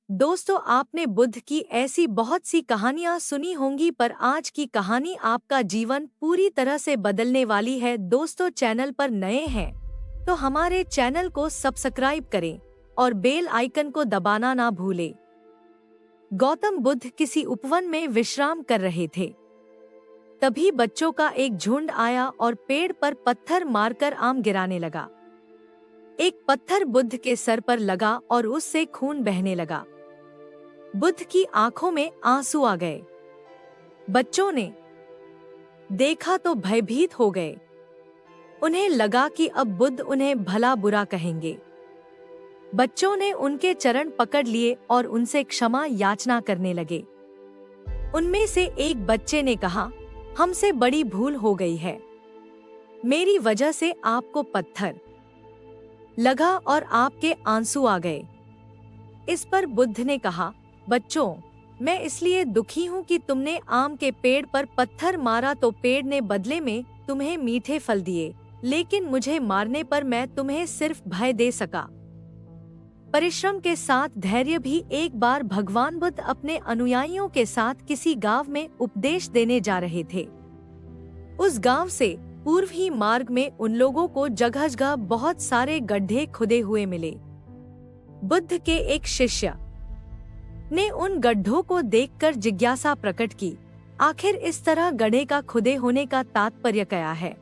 दोस्तों, आपने बुद्ध की ऐसी बहुत सी कहानियां सुनी होंगी, पर आज की कहानी आपका जीवन पूरी तरह से बदलने वाली है। दोस्तों, चैनल पर नए हैं तो हमारे चैनल को सब्सक्राइब करें और बेल आइकन को दबाना ना भूलें। गौतम बुद्ध किसी उपवन में विश्राम कर रहे थे। तभी बच्चों का एक झुंड आया और पेड़ पर पत्थर मारकर आम गिराने लगा। एक पत्थर बुद्ध के सर पर लगा और उससे खून बहने लगा। बुद्ध की आंखों में आंसू आ गए। बच्चों ने देखा तो भयभीत हो गए। उन्हें लगा कि अब बुद्ध उन्हें भला बुरा कहेंगे। बच्चों ने उनके चरण पकड़ लिए और उनसे क्षमा याचना करने लगे। उनमें से एक बच्चे ने कहा, हमसे बड़ी भूल हो गई है। मेरी वजह से आपको पत्थर लगा और आपके आंसू आ गए। इस पर बुद्ध ने कहा, बच्चों, मैं इसलिए दुखी हूँ कि तुमने आम के पेड़ पर पत्थर मारा तो पेड़ ने बदले में तुम्हें मीठे फल दिए, लेकिन मुझे मारने पर मैं तुम्हें सिर्फ भय दे सका। परिश्रम के साथ धैर्य भी। एक बार भगवान बुद्ध अपने अनुयायियों के साथ किसी गांव में उपदेश देने जा रहे थे। उस गांव से पूर्व ही मार्ग में उन लोगों को जगह-जगह बहुत सारे गड्ढे खुदे हुए मिले। बुद्ध के एक शिष्य ने उन गड्ढों को देखकर जिज्ञासा प्रकट की, आखिर इस तरह गड्ढे का खुदे होने का तात्पर्य क्या है।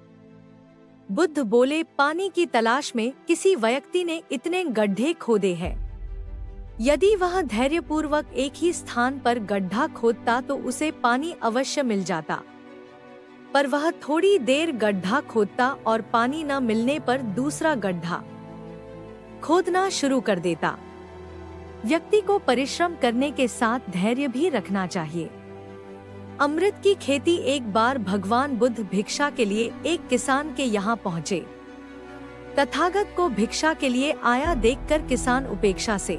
बुद्ध बोले, पानी की तलाश में किसी व्यक्ति ने इतने गड्ढे खोदे हैं। यदि वह धैर्यपूर्वक एक ही स्थान पर गड्ढा खोदता तो उसे पानी अवश्य मिल जाता, पर वह थोड़ी देर गड्ढा खोदता और पानी न मिलने पर दूसरा गड्ढा खोदना शुरू कर देता। व्यक्ति को परिश्रम करने के साथ धैर्य भी रखना चाहिए। अमृत की खेती। एक बार भगवान बुद्ध भिक्षा के लिए एक किसान के यहाँ पहुँचे। तथागत को भिक्षा के लिए आया देखकर किसान उपेक्षा से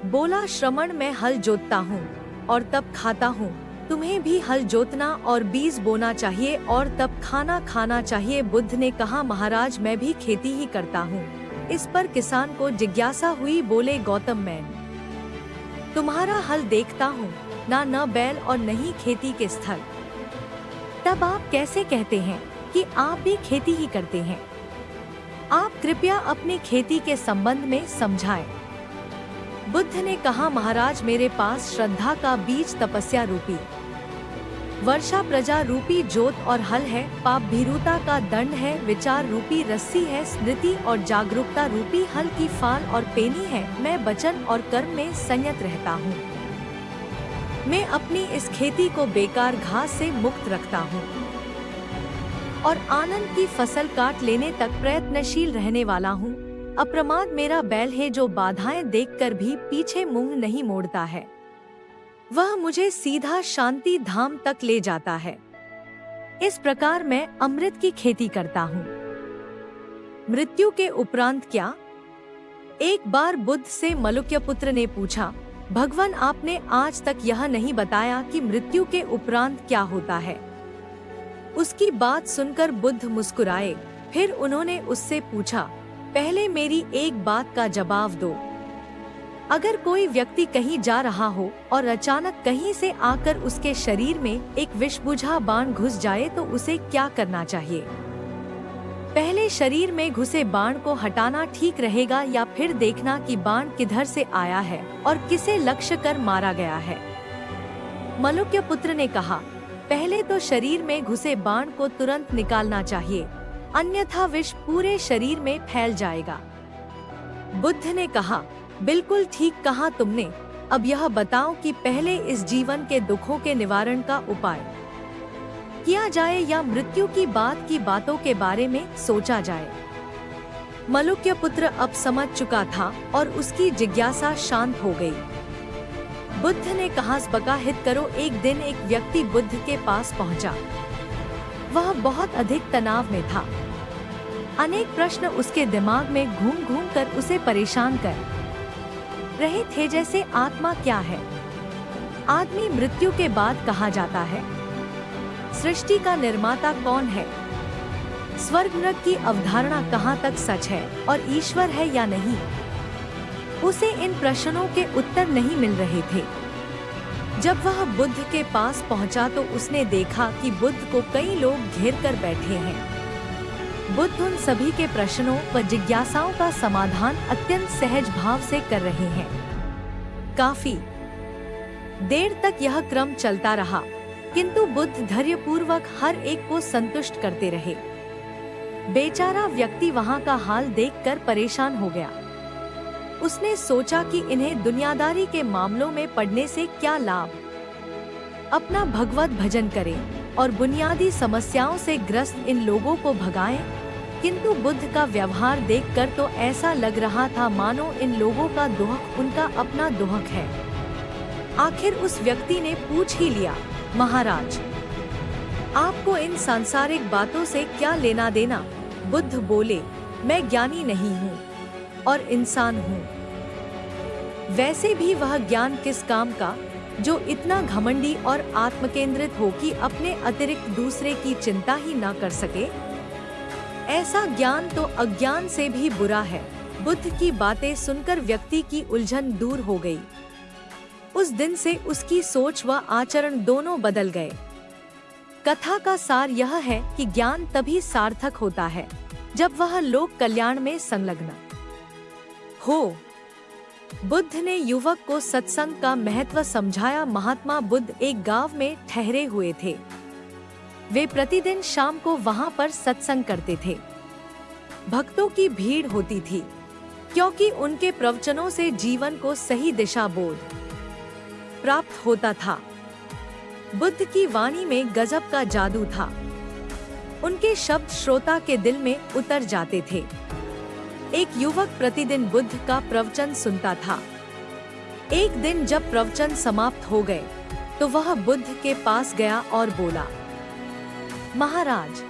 बोला, श्रमण, मैं हल जोतता हूँ और तब खाता हूँ। तुम्हें भी हल जोतना और बीज बोना चाहिए और तब खाना खाना चाहिए। बुद्ध ने कहा, महाराज, मैं भी खेती ही करता हूँ। इस पर किसान को जिज्ञासा हुई। बोले, गौतम, मैं तुम्हारा हल देखता हूँ, न बैल और नहीं खेती के स्थल। तब आप कैसे कहते हैं कि आप भी खेती ही करते हैं? आप कृपया अपनी खेती के संबंध में समझाएं। बुद्ध ने कहा, महाराज, मेरे पास श्रद्धा का बीज तपस्या रूपी वर्षा, प्रजा रूपी जोत और हल है, पाप भीरुता का दंड है, विचार रूपी रस्सी है, स्मृति और जागरूकता रूपी हल की फाल और पेनी है। मैं वचन और कर्म में संयत रहता हूँ। मैं अपनी इस खेती को बेकार घास से मुक्त रखता हूँ और आनंद की फसल काट लेने तक प्रयत्नशील रहने वाला हूँ। अप्रमाद मेरा बैल है, जो बाधाएं देखकर भी पीछे मुंह नहीं मोड़ता है। वह मुझे सीधा शांति धाम तक ले जाता है। इस प्रकार मैं अमृत की खेती करता हूँ। मृत्यु के उपरांत क्या? एक बार बुद्ध से मलुक्यपुत्र ने पूछा, भगवान, आपने आज तक यह नहीं बताया कि मृत्यु के उपरांत क्या होता है। उसकी बात सुनकर बुद्ध मुस्कुराए। फिर उन्होंने उससे पूछा, पहले मेरी एक बात का जवाब दो। अगर कोई व्यक्ति कहीं जा रहा हो और अचानक कहीं से आकर उसके शरीर में एक विषबुझा बाण घुस जाए तो उसे क्या करना चाहिए? पहले शरीर में घुसे बाण को हटाना ठीक रहेगा या फिर देखना कि बाण किधर से आया है और किसे लक्ष्य कर मारा गया है? मलुक्यपुत्र ने कहा, पहले तो शरीर में घुसे बाण को तुरंत निकालना चाहिए, अन्यथा विष पूरे शरीर में फैल जाएगा। बुद्ध ने कहा, बिल्कुल ठीक कहा तुमने। अब यह बताओ कि पहले इस जीवन के दुखों के निवारण का उपाय किया जाए या मृत्यु की बातों के बारे में सोचा जाए? मलुक्यपुत्र अब समझ चुका था और उसकी जिज्ञासा शांत हो गई। बुद्ध ने कहा, बका हित करो। एक दिन एक व्यक्ति बुद्ध के पास पहुंचा। वह बहुत अधिक तनाव में था। अनेक प्रश्न उसके दिमाग में घूम घूम कर उसे परेशान कर रहे थे, जैसे आत्मा क्या है? आदमी मृत्यु के बाद कहाँ जाता है? सृष्टि का निर्माता कौन है? स्वर्ग नरक की अवधारणा कहाँ तक सच है और ईश्वर है या नहीं? उसे इन प्रश्नों के उत्तर नहीं मिल रहे थे। जब वह बुद्ध के पास पहुंचा तो उसने देखा कि बुद्ध को कई लोग घेर कर बैठे हैं। बुद्ध उन सभी के प्रश्नों व जिज्ञासाओं का समाधान अत्यंत सहज भाव से कर रहे हैं। काफी देर तक यह क्रम चलता रहा, किंतु बुद्ध धैर्यपूर्वक हर एक को संतुष्ट करते रहे। बेचारा व्यक्ति वहां का हाल देखकर परेशान हो गया। उसने सोचा कि इन्हें दुनियादारी के मामलों में पड़ने से क्या लाभ। अपना भगवत भजन करें और बुनियादी समस्याओं से ग्रस्त इन लोगों को भगाएं। किंतु बुद्ध का व्यवहार देखकर तो ऐसा लग रहा था मानो इन लोगों का दुहक उनका अपना दुहक है। आखिर उस व्यक्ति ने पूछ ही लिया, महाराज, आपको इन सांसारिक बातों से क्या लेना देना? बुद्ध बोले, मैं ज्ञानी नहीं हूँ और इंसान हूँ। वैसे भी वह ज्ञान किस काम का, जो इतना घमंडी और आत्मकेंद्रित हो कि अपने अतिरिक्त दूसरे की चिंता ही न कर सके। ऐसा ज्ञान तो अज्ञान से भी बुरा है। बुद्ध की बातें सुनकर व्यक्ति की उलझन दूर हो गई। उस दिन से उसकी सोच व आचरण दोनों बदल गए। कथा का सार यह है कि ज्ञान तभी सार्थक होता है जब वह लोक कल्याण में संलग्न हो। बुद्ध ने युवक को सत्संग का महत्व समझाया। महात्मा बुद्ध एक गांव में ठहरे हुए थे। वे प्रतिदिन शाम को वहां पर सत्संग करते थे। भक्तों की भीड़ होती थी, क्योंकि उनके प्रवचनों से जीवन को सही दिशा बोध प्राप्त होता था। बुद्ध की वाणी में गजब का जादू था। उनके शब्द श्रोता के दिल में उतर जाते थे। एक युवक प्रतिदिन बुद्ध का प्रवचन सुनता था। एक दिन जब प्रवचन समाप्त हो गए तो वह बुद्ध के पास गया और बोला, महाराज,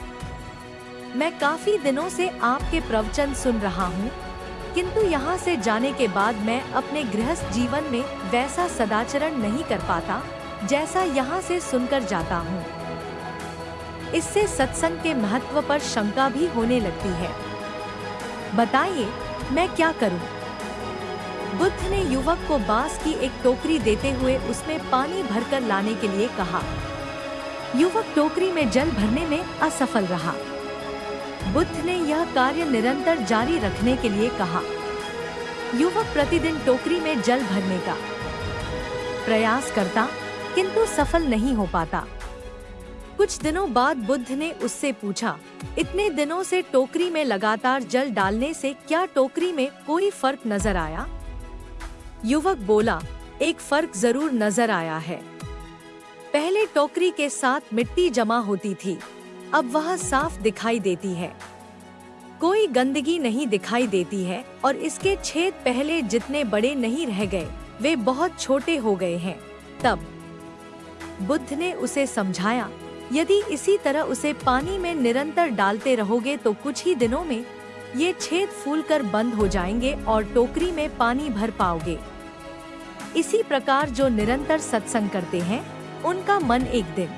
मैं काफी दिनों से आपके प्रवचन सुन रहा हूँ, किंतु यहाँ से जाने के बाद मैं अपने गृहस्थ जीवन में वैसा सदाचरण नहीं कर पाता जैसा यहाँ से सुनकर जाता हूँ। इससे सत्संग के महत्व पर शंका भी होने लगती है। बताइए, मैं क्या करूँ? बुद्ध ने युवक को बांस की एक टोकरी देते हुए उसमें पानी भरकर लाने के लिए कहा। युवक टोकरी में जल भरने में असफल रहा। बुद्ध ने यह कार्य निरंतर जारी रखने के लिए कहा। युवक प्रतिदिन टोकरी में जल भरने का प्रयास करता, किंतु सफल नहीं हो पाता। कुछ दिनों बाद बुद्ध ने उससे पूछा, इतने दिनों से टोकरी में लगातार जल डालने से क्या टोकरी में कोई फर्क नजर आया? युवक बोला, एक फर्क जरूर नजर आया है। पहले टोकरी के साथ मिट्टी जमा होती थी, अब वह साफ दिखाई देती है। कोई गंदगी नहीं दिखाई देती है और इसके छेद पहले जितने बड़े नहीं रह गए, वे बहुत छोटे हो गए हैं। तब बुद्ध ने उसे समझाया, यदि इसी तरह उसे पानी में निरंतर डालते रहोगे तो कुछ ही दिनों में ये छेद फूलकर बंद हो जाएंगे और टोकरी में पानी भर पाओगे। इसी प्रकार जो निरंतर सत्संग करते हैं, उनका मन एक दिन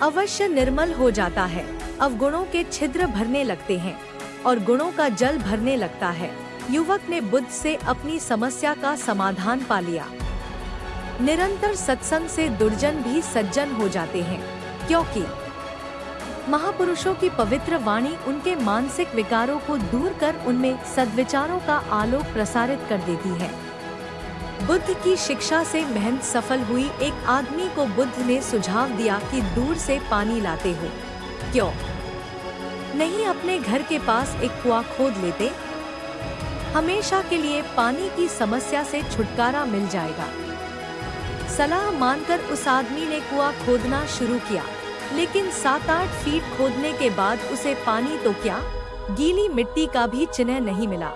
अवश्य निर्मल हो जाता है। अवगुणों के छिद्र भरने लगते हैं और गुणों का जल भरने लगता है। युवक ने बुद्ध से अपनी समस्या का समाधान पा लिया। निरंतर सत्संग से दुर्जन भी सज्जन हो जाते हैं, क्योंकि महापुरुषों की पवित्र वाणी उनके मानसिक विकारों को दूर कर उनमें सद्विचारों का आलोक प्रसारित कर देती है। बुद्ध की शिक्षा से मेहनत सफल हुई एक आदमी को बुद्ध ने सुझाव दिया कि दूर से पानी लाते हो, क्यों नहीं अपने घर के पास एक कुआं खोद लेते? हमेशा के लिए पानी की समस्या से छुटकारा मिल जाएगा। सलाह मानकर उस आदमी ने कुआं खोदना शुरू किया, लेकिन 7-8 फीट खोदने के बाद उसे पानी तो क्या, गीली मिट्टी का भी चिन्ह नहीं मिला।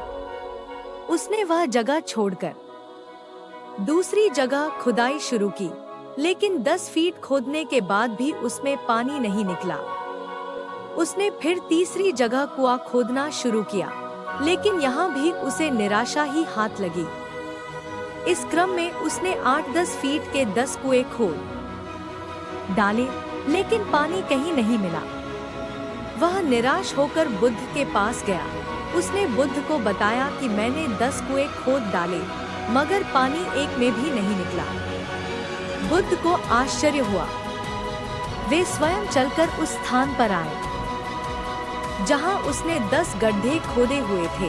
उसने वह जगह छोड़कर दूसरी जगह खुदाई शुरू की, लेकिन 10 फीट खोदने के बाद भी उसमें पानी नहीं निकला। उसने फिर तीसरी जगह कुआं खोदना शुरू किया, लेकिन यहाँ भी उसे निराशा ही हाथ लगी। इस क्रम में उसने 8-10 फीट के 10 कुएं खोद डाले, लेकिन पानी कहीं नहीं मिला। वह निराश होकर बुद्ध के पास गया। उसने बुद्ध को बताया कि मैंने 10 कुएं खोद डाले, मगर पानी एक में भी नहीं निकला। बुद्ध को आश्चर्य हुआ। वे स्वयं चलकर उस स्थान पर आए जहां उसने 10 गड्ढे खोदे हुए थे।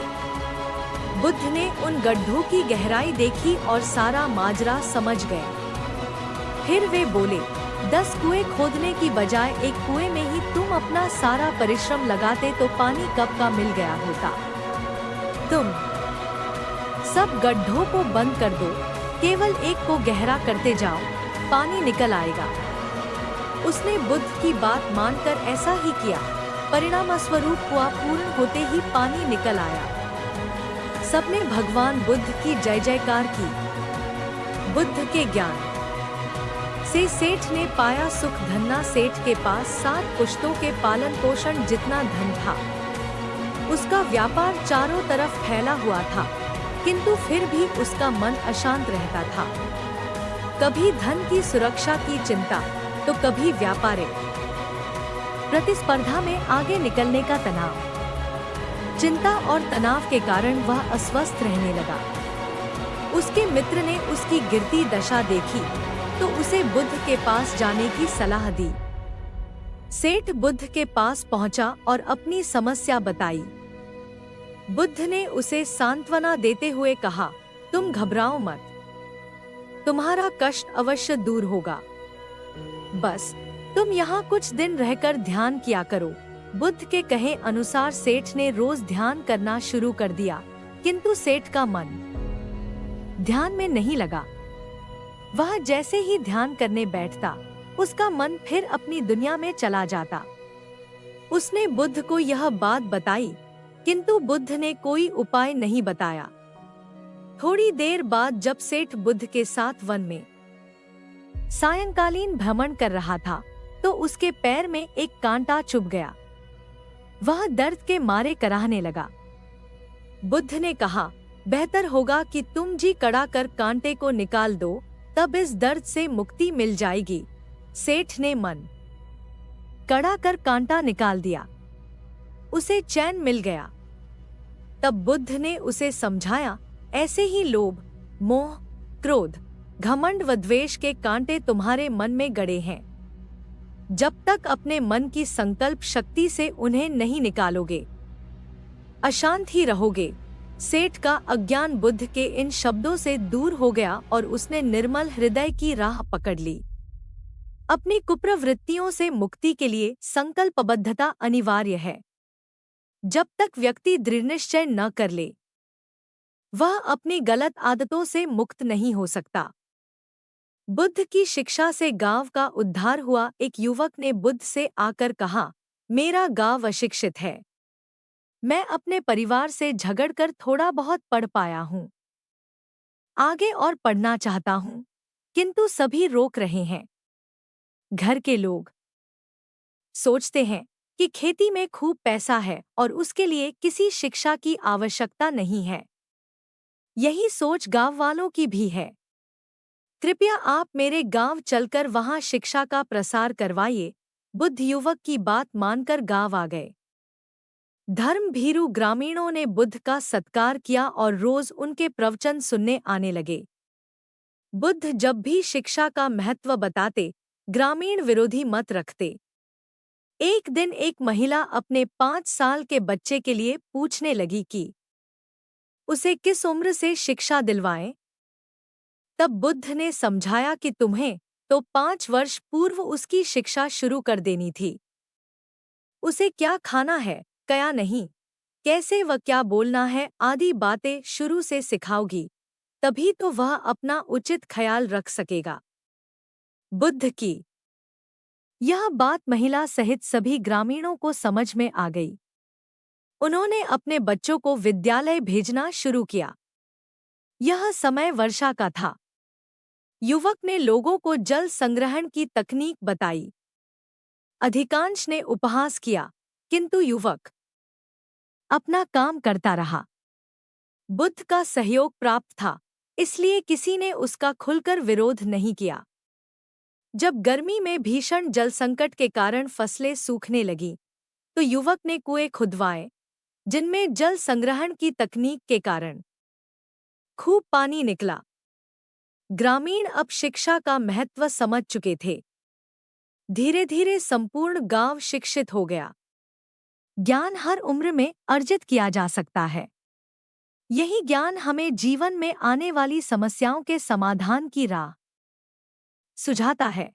बुद्ध ने उन गड्ढों की गहराई देखी और सारा माजरा समझ गए। फिर वे बोले, 10 कुएं खोदने की बजाय एक कुएं में ही तुम अपना सारा परिश्रम लगाते तो पानी कब का मिल गया होता। तुम सब गड्ढों को बंद कर दो, केवल एक को गहरा करते जाओ, पानी निकल आएगा। उसने बुद्ध की बात मानकर ऐसा ही किया। परिणामस्वरूप कुआं पूर्ण होते ही पानी निकल आया। सबने भगवान बुद्ध की जय जयकार की। बुद्ध के ज्ञान से सेठ ने पाया सुख। धन्ना सेठ के पास 7 पुश्तों के पालन पोषण जितना धन था। उसका व्यापार चारों तरफ फैला हुआ था, किंतु फिर भी उसका मन अशांत रहता था। कभी धन की सुरक्षा की चिंता, तो कभी व्यापारिक प्रतिस्पर्धा में आगे निकलने का तनाव। चिंता और तनाव के कारण वह अस्वस्थ रहने लगा। उसके मित्र ने उसकी गिरती दशा देखी तो उसे बुद्ध के पास जाने की सलाह दी। सेठ बुद्ध के पास पहुंचा और अपनी समस्या बताई। बुद्ध ने उसे सांत्वना देते हुए कहा, तुम घबराओ मत, तुम्हारा कष्ट अवश्य दूर होगा। बस तुम यहाँ कुछ दिन रहकर ध्यान किया करो। बुद्ध के कहे अनुसार सेठ ने रोज ध्यान करना शुरू कर दिया, किंतु सेठ का मन ध्यान में नहीं लगा। वह जैसे ही ध्यान करने बैठता, उसका मन फिर अपनी दुनिया में चला जाता। उसने बुद्ध को यह बात बताई, किंतु बुद्ध ने कोई उपाय नहीं बताया। थोड़ी देर बाद जब सेठ बुद्ध के साथ वन में सायंकालीन भ्रमण कर रहा था, तो उसके पैर में एक कांटा चुभ गया। वह दर्द के मारे कराहने लगा। बुद्ध ने कहा, बेहतर होगा कि तुम जी कड़ा कर कांटे को निकाल दो, तब इस दर्द से मुक्ति मिल जाएगी। सेठ ने मन कड़ा कर कांटा निकाल दिया। उसे चैन मिल गया। तब बुद्ध ने उसे समझाया, ऐसे ही लोभ, मोह, क्रोध, घमंड व द्वेष के कांटे तुम्हारे मन में गड़े हैं। जब तक अपने मन की संकल्प शक्ति से उन्हें नहीं निकालोगे, अशांत ही रहोगे। सेठ का अज्ञान बुद्ध के इन शब्दों से दूर हो गया और उसने निर्मल हृदय की राह पकड़ ली। अपनी कुप्रवृत्तियों से मुक्ति के लिए संकल्पबद्धता अनिवार्य है। जब तक व्यक्ति दृढ़ निश्चय न कर ले, वह अपनी गलत आदतों से मुक्त नहीं हो सकता। बुद्ध की शिक्षा से गांव का उद्धार हुआ। एक युवक ने बुद्ध से आकर कहा, मेरा गांव अशिक्षित है। मैं अपने परिवार से झगड़कर थोड़ा बहुत पढ़ पाया हूँ। आगे और पढ़ना चाहता हूँ, किंतु सभी रोक रहे हैं। घर के लोग सोचते हैं कि खेती में खूब पैसा है और उसके लिए किसी शिक्षा की आवश्यकता नहीं है। यही सोच गांव वालों की भी है। कृपया आप मेरे गांव चलकर वहां शिक्षा का प्रसार करवाइए। बुद्ध युवक की बात मानकर गांव आ गए। धर्म भीरू ग्रामीणों ने बुद्ध का सत्कार किया और रोज उनके प्रवचन सुनने आने लगे। बुद्ध जब भी शिक्षा का महत्व बताते, ग्रामीण विरोधी मत रखते। एक दिन एक महिला अपने 5 साल के बच्चे के लिए पूछने लगी कि उसे किस उम्र से शिक्षा दिलवाएं। तब बुद्ध ने समझाया कि तुम्हें तो 5 वर्ष पूर्व उसकी शिक्षा शुरू कर देनी थी। उसे क्या खाना है, क्या नहीं, कैसे व क्या बोलना है आदि बातें शुरू से सिखाओगी, तभी तो वह अपना उचित ख्याल रख सकेगा। बुद्ध की यह बात महिला सहित सभी ग्रामीणों को समझ में आ गई। उन्होंने अपने बच्चों को विद्यालय भेजना शुरू किया। यह समय वर्षा का था। युवक ने लोगों को जल संग्रहण की तकनीक बताई। अधिकांश ने उपहास किया, किंतु युवक अपना काम करता रहा। बुद्ध का सहयोग प्राप्त था, इसलिए किसी ने उसका खुलकर विरोध नहीं किया। जब गर्मी में भीषण जल संकट के कारण फसलें सूखने लगीं, तो युवक ने कुएं खुदवाए जिनमें जल संग्रहण की तकनीक के कारण खूब पानी निकला। ग्रामीण अब शिक्षा का महत्व समझ चुके थे। धीरे धीरे संपूर्ण गांव शिक्षित हो गया। ज्ञान हर उम्र में अर्जित किया जा सकता है। यही ज्ञान हमें जीवन में आने वाली समस्याओं के समाधान की राह सुझाता है।